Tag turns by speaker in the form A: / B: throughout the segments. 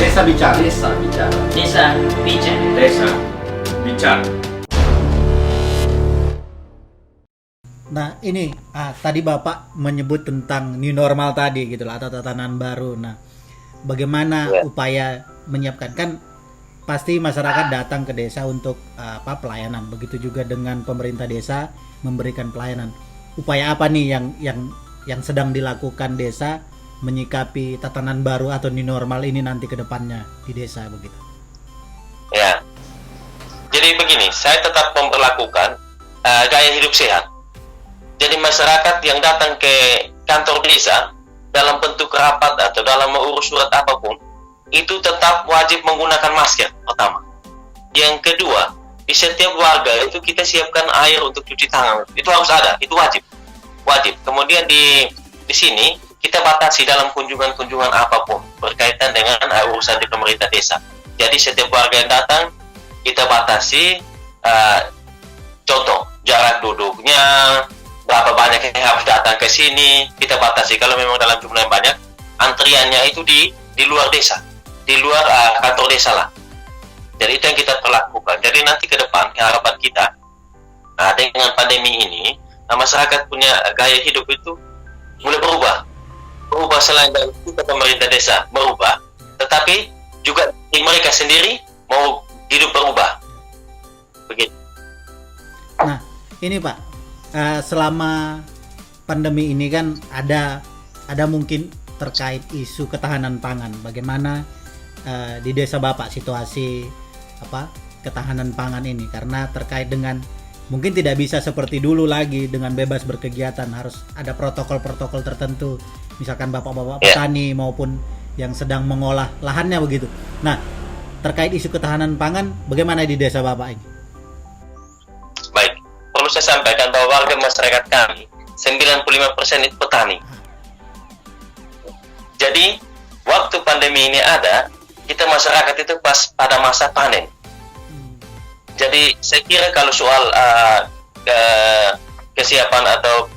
A: Desa bicara.
B: Desa bicara.
C: Desa bicara.
B: Desa bicara.
A: Nah ini tadi Bapak menyebut tentang new normal tadi gitu lah, atau tatanan baru. Nah bagaimana upaya menyiapkan, kan pasti masyarakat datang ke desa untuk pelayanan, begitu juga dengan pemerintah desa memberikan pelayanan. Upaya apa nih yang sedang dilakukan desa menyikapi tatanan baru atau new normal ini nanti ke depannya di desa begitu?
D: Ya, jadi begini, saya tetap memperlakukan gaya hidup sehat. Jadi masyarakat yang datang ke kantor desa dalam bentuk rapat atau dalam mengurus surat apapun, itu tetap wajib menggunakan masker pertama. Yang kedua, di setiap warga itu kita siapkan air untuk cuci tangan. Itu harus ada, itu wajib. Kemudian di sini kita batasi dalam kunjungan-kunjungan apapun berkaitan dengan urusan di pemerintah desa. Jadi setiap warga yang datang kita batasi, contoh jarak duduknya, berapa banyak yang harus datang ke sini, kita batasi. Kalau memang dalam jumlah yang banyak, antriannya itu di luar desa, di luar kantor desa lah. Jadi itu yang kita perlakukan. Jadi nanti ke depan harapan kita, dengan pandemi ini, masyarakat punya gaya hidup itu mulai berubah selain dari kita pemerintah desa berubah, tetapi juga mereka sendiri mau hidup berubah. Begitu.
A: Nah ini Pak, selama pandemi ini kan ada mungkin terkait isu ketahanan pangan. Bagaimana di desa Bapak situasi ketahanan pangan ini, karena terkait dengan mungkin tidak bisa seperti dulu lagi dengan bebas berkegiatan, harus ada protokol-protokol tertentu, misalkan bapak-bapak petani maupun yang sedang mengolah lahannya begitu. Nah, terkait isu ketahanan pangan, bagaimana di desa Bapak ini?
D: Baik, perlu saya sampaikan bahwa warga masyarakat kami 95% itu petani. Jadi, waktu pandemi ini ada, kita masyarakat itu pas pada masa panen. Jadi saya kira kalau soal kesiapan atau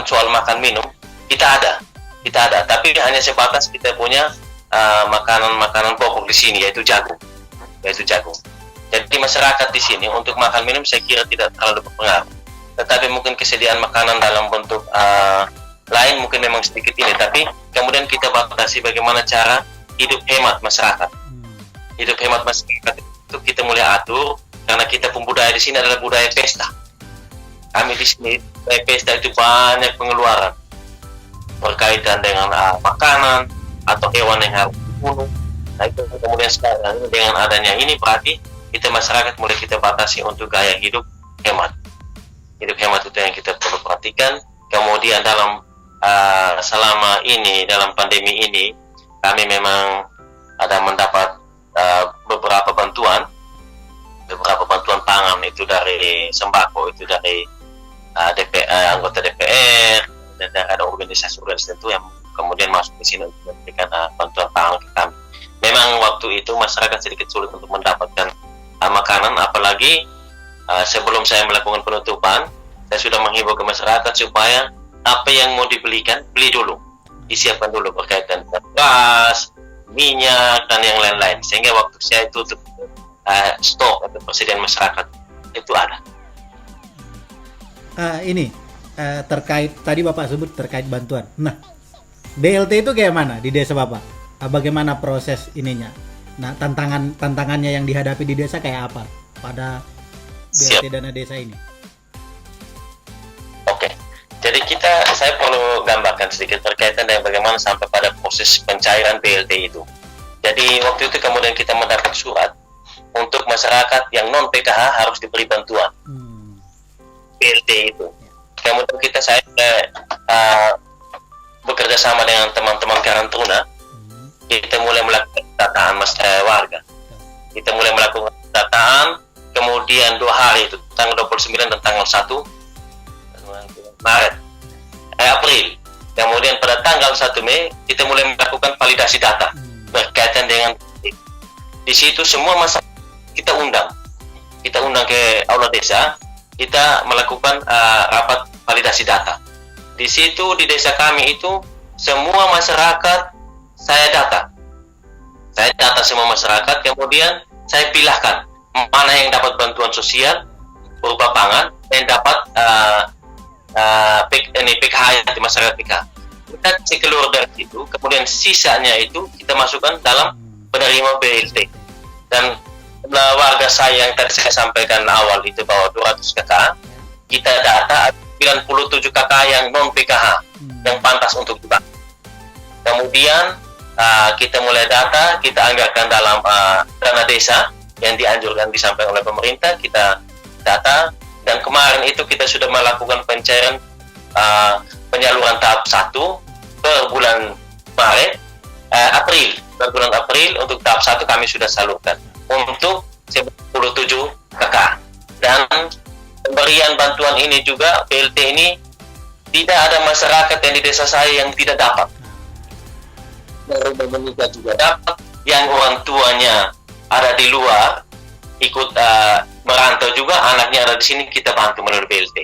D: soal makan minum kita ada, tapi hanya sebatas kita punya makanan pokok di sini, yaitu jagung. Jadi masyarakat di sini untuk makan minum saya kira tidak terlalu berpengaruh, tetapi mungkin kesediaan makanan dalam bentuk lain mungkin memang sedikit ini, tapi kemudian kita batasi bagaimana cara hidup hemat masyarakat. Hidup hemat masyarakat itu kita mulai atur, karena kita pun budaya di sini adalah budaya pesta. Kami di sini budaya pesta itu banyak pengeluaran berkaitan dengan makanan atau hewan yang harus dibunuh. Nah itu kemudian sekarang dengan adanya ini berarti kita masyarakat mulai kita batasi untuk gaya hidup hemat. Hidup hemat itu yang kita perlu perhatikan. Kemudian dalam selama ini dalam pandemi ini kami memang ada mendapat beberapa bantuan pangan, itu dari sembako, itu dari anggota DPR dan ada organisasi tertentu yang kemudian masuk di sini untuk memberikan bantuan pangan ke kami. Memang waktu itu masyarakat sedikit sulit untuk mendapatkan makanan, apalagi sebelum saya melakukan penutupan, saya sudah menghimbau ke masyarakat supaya apa yang mau dibelikan, beli dulu, disiapkan dulu berkaitan dengan gas, minyak dan yang lain-lain, sehingga waktu saya tutup stok atau persediaan masyarakat itu ada.
A: Terkait tadi Bapak sebut terkait bantuan. Nah, BLT itu kayak mana di desa Bapak? Bagaimana proses ininya? Nah, tantangannya yang dihadapi di desa kayak apa pada BLT dana desa ini?
D: Oke. Jadi saya perlu gambarkan sedikit berkaitan dengan bagaimana sampai pada proses pencairan BLT itu. Jadi waktu itu kemudian kita mendapat surat untuk masyarakat yang non PKH harus diberi bantuan BLT itu. Kemudian saya bekerja sama dengan teman-teman Karang Taruna, kita mulai melakukan pendataan warga. Kita mulai melakukan pendataan, kemudian 2 hari itu, tanggal 29 dan tanggal 1 April. Kemudian pada tanggal 1 Mei kita mulai melakukan validasi data berkaitan dengan di situ semua masyarakat kita undang ke aula desa, kita melakukan rapat validasi data. Di situ di desa kami itu semua masyarakat saya data semua masyarakat, kemudian saya pilahkan mana yang dapat bantuan sosial berupa pangan dan dapat PKH di masyarakat PKH. Kita cek keluar dari situ, kemudian sisanya itu kita masukkan dalam penerima BLT. Dan warga saya yang tadi saya sampaikan awal itu bahwa 200 KK, kita data 97 KK yang non PKH yang pantas untuk dibantu. Kemudian kita mulai data, kita anggarkan dalam dana desa yang dianjurkan disampaikan oleh pemerintah, kita data, dan kemarin itu kita sudah melakukan pencairan penyaluran tahap 1 per bulan Maret, per bulan April untuk tahap 1 kami sudah salurkan untuk 97 KK. Dan pemberian bantuan ini juga, BLT ini, tidak ada masyarakat yang di desa saya yang tidak dapat. Menikah juga dapat, yang orang tuanya ada di luar ikut merantau juga, anaknya ada di sini, kita bantu melalui BLT.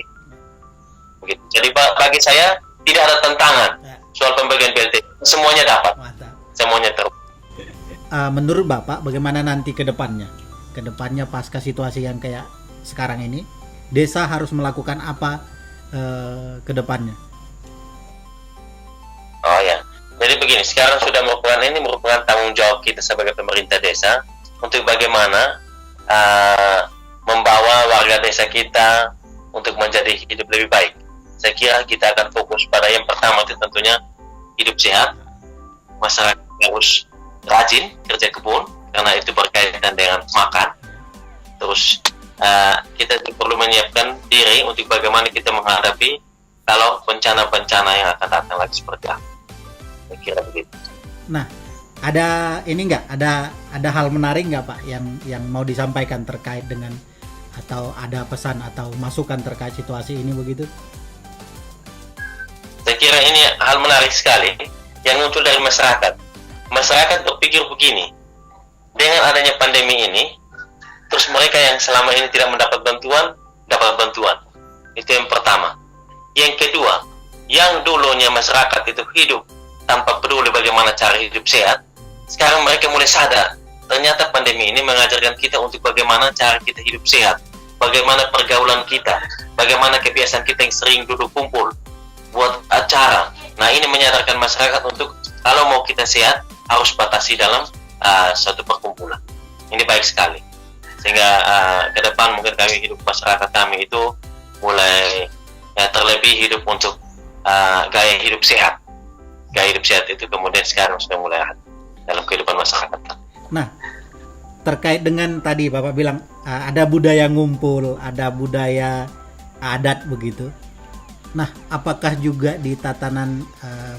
D: Begitu. Jadi bagi saya tidak ada tantangan soal pembagian BLT, semuanya dapat. Semuanya
A: menurut Bapak bagaimana nanti ke depannya? Ke depannya pasca situasi yang kayak sekarang ini, desa harus melakukan apa ke depannya?
D: Oh ya. Jadi begini, sekarang sudah merupakan tanggung jawab kita sebagai pemerintah desa untuk bagaimana membawa warga desa kita untuk menjadi hidup lebih baik. Saya kira kita akan fokus pada yang pertama itu tentunya hidup sehat. Masyarakat harus rajin kerja kebun karena itu berkaitan dengan makan. Terus kita perlu menyiapkan diri untuk bagaimana kita menghadapi kalau bencana-bencana yang akan datang lagi seperti apa. Saya kira begitu.
A: Nah, ada ini nggak? Ada hal menarik nggak Pak yang mau disampaikan terkait dengan, atau ada pesan atau masukan terkait situasi ini begitu?
D: Saya kira ini hal menarik sekali yang muncul dari masyarakat. Masyarakat berpikir begini, dengan adanya pandemi ini, terus mereka yang selama ini tidak mendapat bantuan, dapat bantuan. Itu yang pertama. Yang kedua, yang dulunya masyarakat itu hidup tanpa peduli bagaimana cara hidup sehat, sekarang mereka mulai sadar, ternyata pandemi ini mengajarkan kita untuk bagaimana cara kita hidup sehat, bagaimana pergaulan kita, bagaimana kebiasaan kita yang sering duduk kumpul, buat acara. Nah, ini menyadarkan masyarakat untuk kalau mau kita sehat, harus batasi dalam suatu perkumpulan. Ini baik sekali. Sehingga ke depan mungkin kami hidup masyarakat kami itu mulai terlebih hidup untuk gaya hidup sehat. Gaya hidup sehat itu kemudian sekarang sudah mulai ada dalam kehidupan masyarakat.
A: Nah, terkait dengan tadi Bapak bilang ada budaya ngumpul, ada budaya adat begitu. Nah, apakah juga di tatanan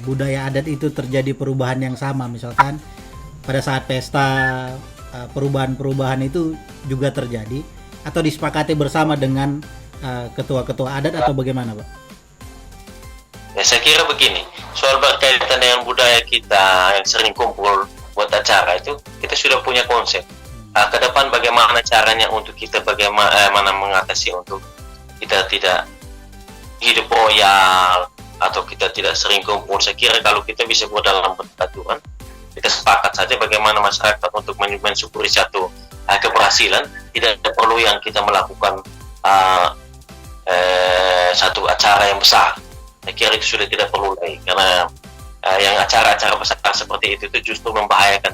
A: budaya adat itu terjadi perubahan yang sama? Misalkan pada saat pesta perubahan-perubahan itu juga terjadi atau disepakati bersama dengan ketua-ketua adat atau bagaimana, Pak?
D: Ya, saya kira begini, soal berkaitan dengan budaya kita yang sering kumpul buat acara itu, kita sudah punya konsep. Ke depan bagaimana caranya untuk kita bagaimana mengatasi untuk kita tidak hidup royal atau kita tidak sering kumpul. Saya kira kalau kita bisa buat dalam peraturan, kita sepakat saja bagaimana masyarakat untuk mensyukuri satu keberhasilan, tidak perlu yang kita melakukan satu acara yang besar. Saya kira itu sudah tidak perlu lagi, karena yang acara-acara besar seperti itu justru membahayakan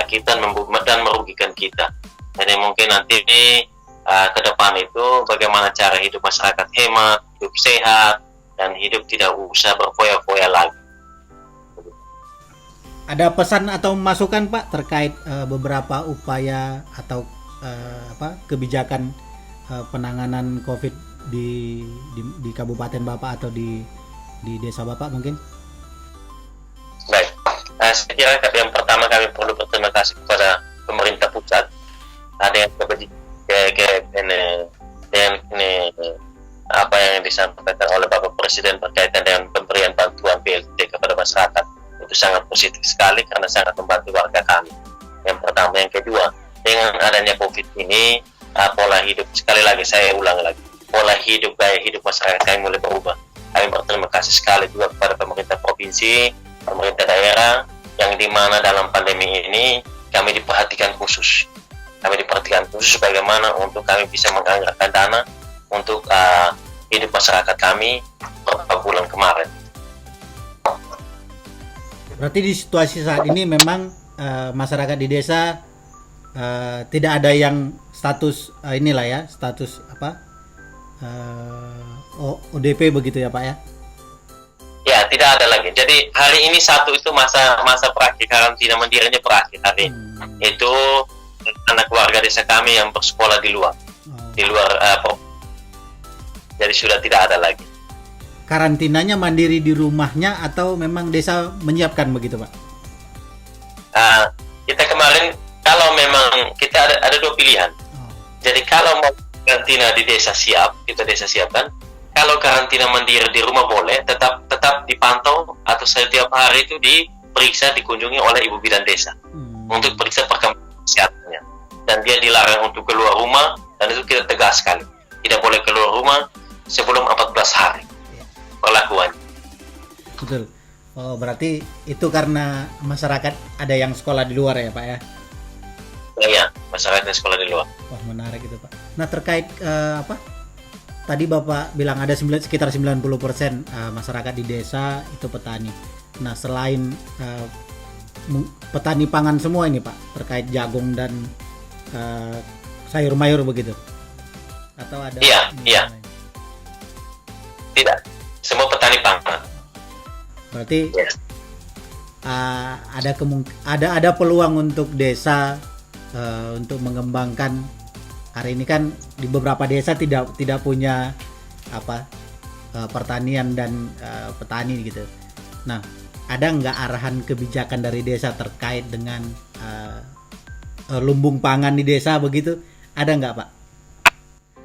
D: kita, dan merugikan kita. Jadi mungkin nanti ke depan itu bagaimana cara hidup masyarakat hemat, hidup sehat, dan hidup tidak usah berfoya-foya lagi.
A: Ada pesan atau masukan Pak terkait beberapa upaya atau kebijakan penanganan COVID di kabupaten Bapak atau di desa Bapak mungkin?
D: Baik, saya kira yang pertama kami perlu berterima kasih kepada pemerintah pusat. Ada yang apa yang disampaikan oleh Bapak Presiden berkaitan dengan pemberian bantuan BLT kepada masyarakat itu sangat positif sekali karena sangat membantu warga kami. Yang pertama, yang kedua, dengan adanya COVID ini pola hidup, sekali lagi saya ulang lagi, pola hidup, gaya hidup masyarakat kami mulai berubah. Kami berterima kasih sekali juga kepada pemerintah provinsi, pemerintah daerah yang dimana dalam pandemi ini kami diperhatikan khusus. Kami diperhatikan khusus bagaimana untuk kami bisa menganggarkan dana untuk hidup masyarakat kami beberapa bulan kemarin.
A: Berarti di situasi saat ini memang masyarakat di desa tidak ada yang status inilah ya, status apa ODP begitu ya Pak ya?
D: Ya, tidak ada lagi. Jadi hari ini satu itu masa berakhir, karantina mandirinya berakhir hari ini. Itu anak warga desa kami yang bersekolah di luar, jadi sudah tidak ada lagi.
A: Karantinanya mandiri di rumahnya atau memang desa menyiapkan begitu Pak?
D: Kita kemarin kalau memang kita ada dua pilihan. Jadi kalau mau karantina di desa kita desa siapkan. Kalau karantina mandiri di rumah boleh, tetap dipantau atau setiap hari itu diperiksa, dikunjungi oleh ibu bidan desa untuk periksa perkembangan kesehatannya. Dan dia dilarang untuk keluar rumah, dan itu kita tegas sekali, tidak boleh keluar rumah sebelum 14 hari perlakuannya.
A: Betul. Oh, berarti itu karena masyarakat ada yang sekolah di luar ya Pak ya?
D: Iya, masyarakat yang sekolah di luar.
A: Wah, menarik itu Pak. Nah, terkait tadi Bapak bilang ada sekitar 90% masyarakat di desa itu petani. Nah, selain petani pangan semua ini Pak, terkait jagung dan sayur mayur begitu? Atau ada?
D: Iya. Tidak, semua petani pangan.
A: Berarti ada peluang untuk desa untuk mengembangkan. Hari ini kan di beberapa desa tidak punya pertanian dan petani gitu. Nah, ada nggak arahan kebijakan dari desa terkait dengan lumbung pangan di desa begitu? Ada nggak Pak?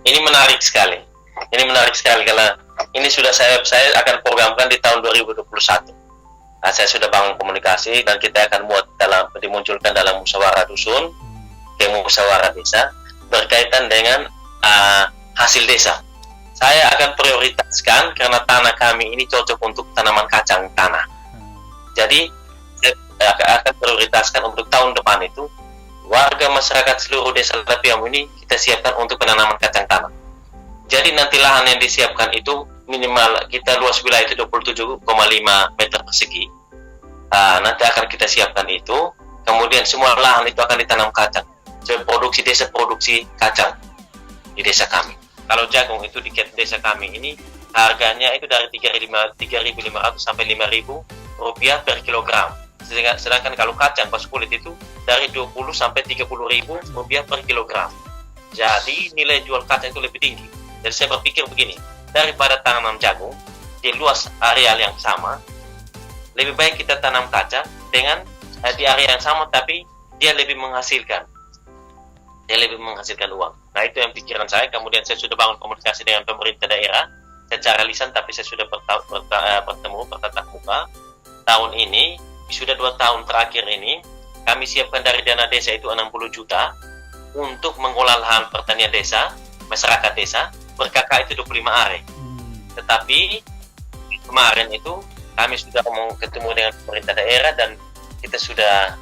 D: Ini menarik sekali karena ini sudah saya akan programkan di tahun 2021. Nah, saya sudah bangun komunikasi dan kita akan dimunculkan dalam musyawarah dusun, ke musyawarah desa berkaitan dengan hasil desa. Saya akan prioritaskan karena tanah kami ini cocok untuk tanaman kacang tanah. Jadi saya akan prioritaskan untuk tahun depan itu warga masyarakat seluruh desa Lapiam ini kita siapkan untuk penanaman kacang tanah. Jadi nanti lahan yang disiapkan itu minimal kita luas wilayah itu 27,5 meter persegi. Nanti akan kita siapkan itu, kemudian semua lahan itu akan ditanam kacang. Produksi kacang di desa kami. Kalau jagung itu di desa kami ini harganya itu dari 3.500 sampai 5.000 rupiah per kilogram. Sedangkan kalau kacang pas kulit itu dari 20 sampai 30.000 rupiah per kilogram. Jadi nilai jual kacang itu lebih tinggi. Jadi saya berpikir begini, daripada tanam jagung di luas areal yang sama, lebih baik kita tanam kacang dengan di area yang sama tapi dia lebih menghasilkan uang. Nah, itu yang pikiran saya. Kemudian saya sudah bangun komunikasi dengan pemerintah daerah secara lisan, tapi saya sudah bertemu bertatap muka. Tahun ini, sudah 2 tahun terakhir ini, kami siapkan dari dana desa itu 60 juta untuk mengolah lahan pertanian desa, masyarakat desa, berkakak itu 25 are. Tetapi kemarin itu kami sudah mau ketemu dengan pemerintah daerah dan kita sudah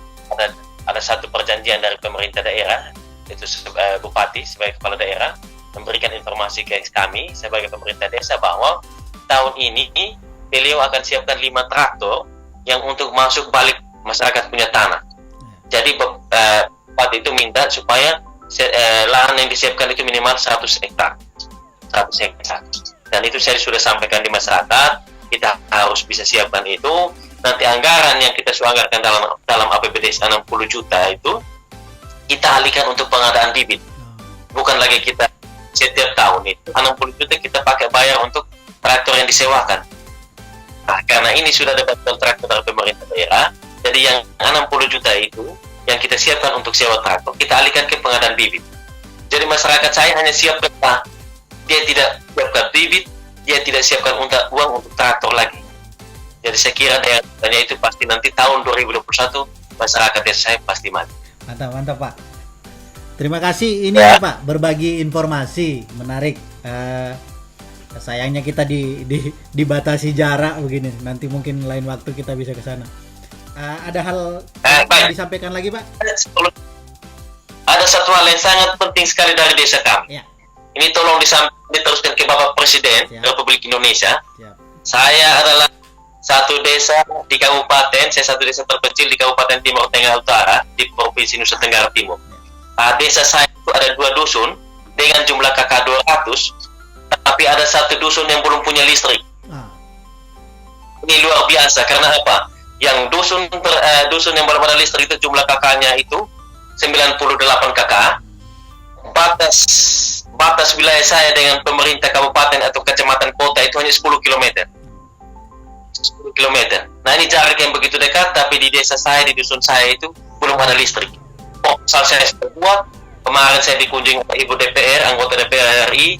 D: ada satu perjanjian dari pemerintah daerah, itu bupati sebagai kepala daerah memberikan informasi ke kami sebagai pemerintah desa bahwa tahun ini beliau akan siapkan 5 traktor yang untuk masuk balik masyarakat punya tanah. Jadi bupati itu minta supaya lahan yang disiapkan itu minimal 100 hektar. Dan itu saya sudah sampaikan di masyarakat, kita harus bisa siapkan itu. Nanti anggaran yang kita anggarkan dalam APBD 60 juta itu kita alihkan untuk pengadaan bibit. Bukan lagi kita setiap tahun itu 60 juta kita pakai bayar untuk traktor yang disewakan. Nah, karena ini sudah ada traktor dari pemerintah daerah, jadi yang 60 juta itu yang kita siapkan untuk sewa traktor, kita alihkan ke pengadaan bibit. Jadi masyarakat saya hanya siapkan, dia tidak siapkan bibit, dia tidak siapkan uang untuk traktor lagi. Jadi saya kira daerahnya itu pasti nanti tahun 2021 masyarakat desa saya pasti mati.
A: Mantap Pak. Terima kasih ini ya Pak, berbagi informasi menarik. Sayangnya kita dibatasi jarak begini. Nanti mungkin lain waktu kita bisa ke sana. Ada hal yang
D: baik.
A: disampaikan lagi, Pak?
D: Ada satu hal yang sangat penting sekali dari desa kami.
A: Ya.
D: Ini tolong diteruskan ke Bapak Presiden
A: Siap.
D: Republik Indonesia.
A: Siap.
D: Saya adalah satu desa di kabupaten, saya satu desa terkecil di Kabupaten Timur Tengah Utara di Provinsi Nusa Tenggara Timur. Desa saya itu ada 2 dusun dengan jumlah kakak 200, tapi ada 1 dusun yang belum punya listrik. Ini luar biasa karena apa? Yang dusun yang belum ada listrik itu jumlah kakaknya itu 98 kakak. Batas wilayah saya dengan pemerintah kabupaten atau kecamatan kota itu hanya 10 km. 10 km. Nah, ini jarak yang begitu dekat, tapi di desa saya, di dusun saya itu belum ada listrik. Proposal saya sudah buat. Kemarin saya dikunjungi oleh Ibu DPR, anggota DPR RI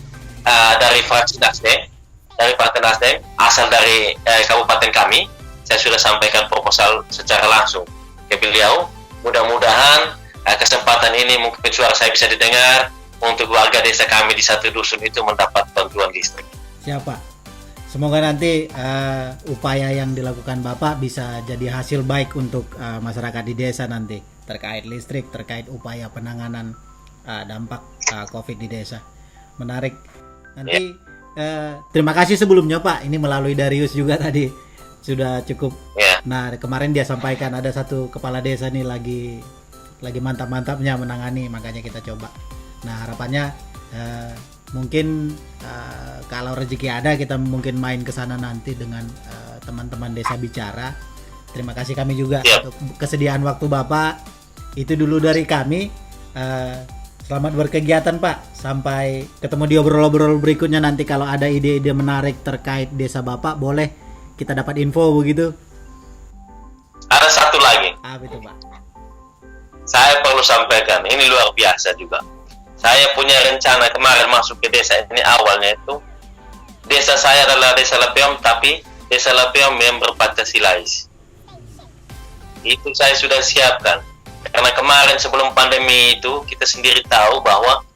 D: dari fraksi Nasdem, dari Partai Nasdem, asal dari kabupaten kami. Saya sudah sampaikan proposal secara langsung ke beliau. Mudah-mudahan kesempatan ini mungkin suara saya bisa didengar untuk warga desa kami di satu dusun itu mendapat bantuan listrik.
A: Siapa? Semoga nanti upaya yang dilakukan Bapak bisa jadi hasil baik untuk masyarakat di desa nanti terkait listrik, terkait upaya penanganan dampak COVID di desa. Menarik. Nanti terima kasih sebelumnya Pak. Ini melalui Darius juga tadi sudah cukup. Nah, kemarin dia sampaikan ada satu kepala desa nih lagi mantap-mantapnya menangani, makanya kita coba. Nah, harapannya mungkin kalau rezeki ada kita mungkin main ke sana nanti dengan teman-teman desa bicara. Terima kasih kami juga untuk kesediaan waktu Bapak. Itu dulu dari kami. Selamat berkegiatan Pak. Sampai ketemu di obrol-obrol berikutnya nanti kalau ada ide-ide menarik terkait desa Bapak boleh kita dapat info begitu.
D: Ada satu lagi.
A: Apa itu Pak?
D: Saya perlu sampaikan, ini luar biasa juga. Saya punya rencana kemarin masuk ke desa ini, awalnya itu desa saya adalah desa Lepeom, tapi desa Lepeom yang berpancasilais. Itu saya sudah siapkan. Karena kemarin sebelum pandemi itu kita sendiri tahu bahwa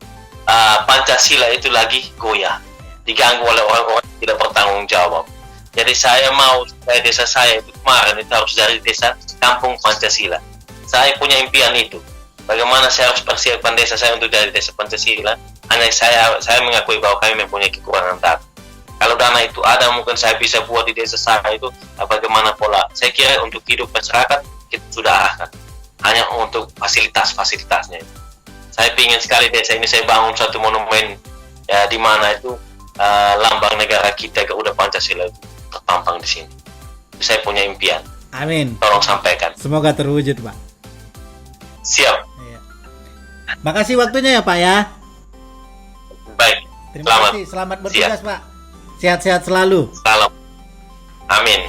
D: Pancasila itu lagi goyah, diganggu oleh orang-orang yang tidak bertanggung jawab. Jadi saya mau supaya desa saya itu kemarin itu harus dari desa kampung Pancasila. Saya punya impian itu. Bagaimana saya harus persiapkan desa saya untuk dari desa Pancasila? Hanya saya mengakui bahwa kami mempunyai kekurangan dana. Kalau dana itu ada, mungkin saya bisa buat di desa saya itu bagaimana pola. Saya kira untuk hidup masyarakat kita sudah arahkan. Hanya untuk fasilitasnya. Saya ingin sekali desa ini saya bangun satu monumen di mana itu lambang negara kita Garuda Pancasila itu terpampang di sini. Saya punya impian.
A: Amin.
D: Tolong sampaikan.
A: Semoga terwujud Pak.
D: Siap.
A: Iya. Makasih waktunya ya Pak ya.
D: Baik.
A: Terima kasih. Selamat bertugas Pak. Sehat-sehat selalu.
D: Salam. Amin.